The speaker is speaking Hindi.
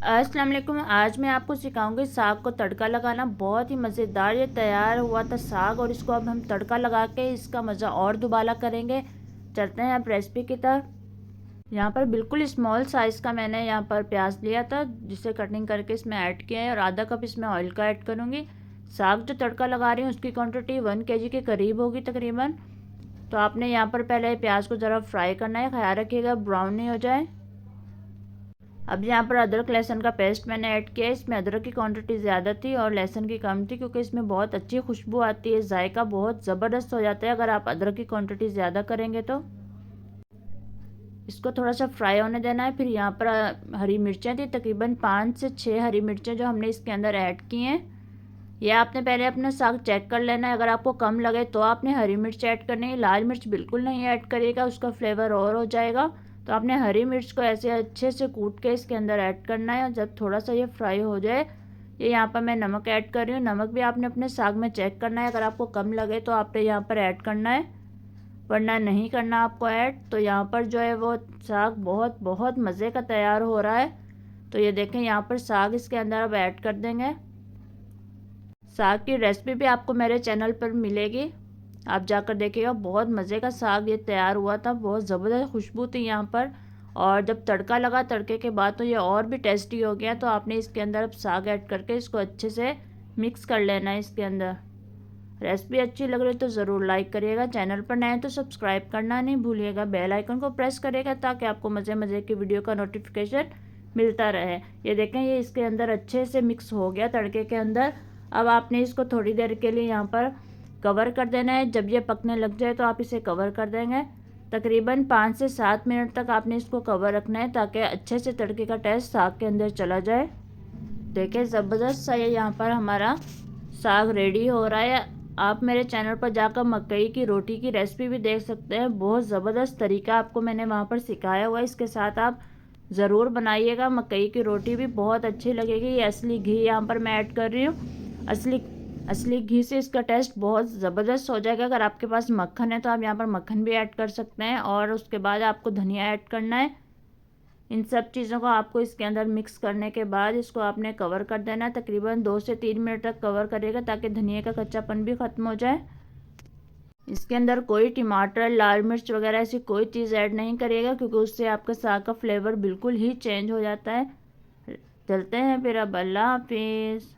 अस्सलाम वालेकुम। आज मैं आपको सिखाऊंगी साग को तड़का लगाना। बहुत ही मज़ेदार ये तैयार हुआ था साग, और इसको अब हम तड़का लगा के इसका मज़ा और दुबाला करेंगे। चलते हैं अब रेसिपी की तरफ। यहाँ पर बिल्कुल स्मॉल साइज़ का मैंने यहाँ पर प्याज लिया था, जिसे कटिंग करके इसमें ऐड किया है, और आधा कप इसमें ऑयल का ऐड करूँगी। साग जो तड़का लगा रही हूँ उसकी क्वान्टिटी 1 kg के करीब होगी तकरीबन। तो आपने यहाँ पर पहले प्याज को ज़रा फ्राई करना है, ख्याल रखिएगा ब्राउन नहीं हो जाए। अब यहाँ पर अदरक लहसुन का पेस्ट मैंने ऐड किया है। इसमें अदरक की क्वांटिटी ज़्यादा थी और लहसुन की कम थी, क्योंकि इसमें बहुत अच्छी खुशबू आती है, जायका बहुत ज़बरदस्त हो जाता है अगर आप अदरक की क्वांटिटी ज़्यादा करेंगे तो। इसको थोड़ा सा फ्राई होने देना है। फिर यहाँ पर हरी मिर्चें थी, तकरीबन 5 से 6 हरी मिर्चें जो हमने इसके अंदर ऐड की हैं। यह आपने पहले अपना साग चेक कर लेना है, अगर आपको कम लगे तो आपने हरी मिर्च ऐड करनी है। लाल मिर्च बिल्कुल नहीं ऐड करिएगा, उसका फ्लेवर और हो जाएगा। तो आपने हरी मिर्च को ऐसे अच्छे से कूट के इसके अंदर ऐड करना है। जब थोड़ा सा ये फ्राई हो जाए, ये यहाँ पर मैं नमक ऐड कर रही हूँ। नमक भी आपने अपने साग में चेक करना है, अगर आपको कम लगे तो आपने यहाँ पर ऐड करना है, वरना नहीं करना आपको ऐड। तो यहाँ पर जो है वो साग बहुत बहुत मज़े का तैयार हो रहा है। तो ये देखें, यहाँ पर साग इसके अंदर अब ऐड कर देंगे। साग की रेसिपी भी आपको मेरे चैनल पर मिलेगी, आप जाकर देखिएगा। बहुत मज़े का साग ये तैयार हुआ था, बहुत ज़बरदस्त खुशबू थी यहाँ पर। और जब तड़का लगा तड़के के बाद तो ये और भी टेस्टी हो गया। तो आपने इसके अंदर अब साग ऐड करके इसको अच्छे से मिक्स कर लेना है इसके अंदर। रेसिपी अच्छी लग रही तो ज़रूर लाइक करिएगा, चैनल पर नए हैं तो सब्सक्राइब करना नहीं भूलिएगा, बेल आइकन को प्रेस करिएगा ताकि आपको मज़े मज़े की वीडियो का नोटिफिकेशन मिलता रहे। ये देखें, ये इसके अंदर अच्छे से मिक्स हो गया तड़के के अंदर। अब आपने इसको थोड़ी देर के लिए यहाँ पर कवर कर देना है। जब ये पकने लग जाए तो आप इसे कवर कर देंगे। तकरीबन 5 से 7 मिनट तक आपने इसको कवर रखना है, ताकि अच्छे से तड़के का टेस्ट साग के अंदर चला जाए। देखिए ज़बरदस्त सा ये यहाँ पर हमारा साग रेडी हो रहा है। आप मेरे चैनल पर जाकर मकई की रोटी की रेसिपी भी देख सकते हैं। बहुत ज़बरदस्त तरीका आपको मैंने वहाँ पर सिखाया हुआ है, इसके साथ आप ज़रूर बनाइएगा। मकई की रोटी भी बहुत अच्छी लगेगी। ये असली घी यहाँ पर मैं ऐड कर रही हूँ। असली घी से इसका टेस्ट बहुत ज़बरदस्त हो जाएगा। अगर आपके पास मक्खन है तो आप यहाँ पर मक्खन भी ऐड कर सकते हैं, और उसके बाद आपको धनिया ऐड करना है। इन सब चीज़ों को आपको इसके अंदर मिक्स करने के बाद इसको आपने कवर कर देना है। तकरीबन 2 से 3 मिनट तक कवर करिएगा, ताकि धनिया का कच्चापन भी ख़त्म हो जाए। इसके अंदर कोई टमाटर, लाल मिर्च वगैरह ऐसी कोई चीज़ ऐड नहीं करिएगा, क्योंकि उससे आपका साग का फ्लेवर बिल्कुल ही चेंज हो जाता है। चलते हैं फिर अब, अल्लाह हाफिज़।